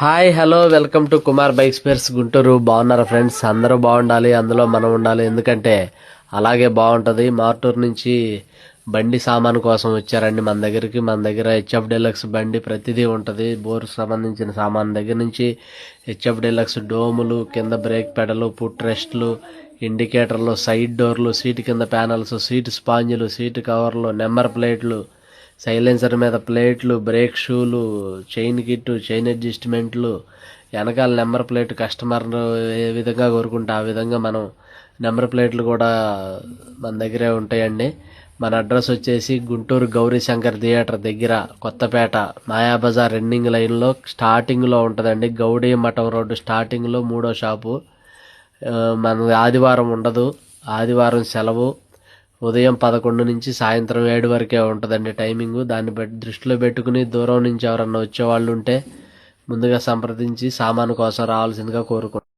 Hi hello welcome to Kumar bike spares Guntur. బాగున్నారా friends? అందరూ బాగుండాలి, అందులో మనం ఉండాలి. ఎందుకంటే అలాగే బాగుంటుంది. మార్టూరు నుంచి బండి సామాను కోసం వచ్చారండి మన దగ్గరికి. మన దగ్గర హెచ్ఎఫ్ డీలక్స్ బండి ప్రతిదీ ఉంటుంది. బోర్కు సంబంధించిన సామాన్ దగ్గర నుంచి హెచ్ఎఫ్ డీలక్స్ డోములు, కింద బ్రేక్ పెడలు, పుట్ రెస్ట్లు, ఇండికేటర్లు, సైడ్ డోర్లు, సీటు కింద ప్యానల్స్, సీటు స్పాంజులు, సీటు కవర్లు, నెంబర్ ప్లేట్లు, సైలెన్సర్ మీద ప్లేట్లు, బ్రేక్ షూలు, చైన్ కిట్టు, చైన్ అడ్జస్ట్మెంట్లు, వెనకాల నెంబర్ ప్లేట్ కస్టమర్ ఏ విధంగా కోరుకుంటే ఆ విధంగా మనం నెంబర్ ప్లేట్లు కూడా మన దగ్గరే ఉంటాయండి. మన అడ్రస్ వచ్చేసి గుంటూరు గౌరీ శంకర్ థియేటర్ దగ్గర, కొత్తపేట మాయాబజార్ రన్నింగ్ లైన్లో స్టార్టింగ్లో ఉంటుందండి. గౌడీ మఠం రోడ్డు స్టార్టింగ్లో 3వ షాపు. మన ఆదివారం ఉండదు, ఆదివారం సెలవు. ఉదయం 11 నుంచి సాయంత్రం 7 వరకే ఉంటుందండి టైమింగు. దాన్ని దృష్టిలో పెట్టుకుని దూరం నుంచి ఎవరన్నా వచ్చేవాళ్ళు ఉంటే ముందుగా సంప్రదించి సామాను కోసం రావాల్సిందిగా కోరుకుంటున్నాను.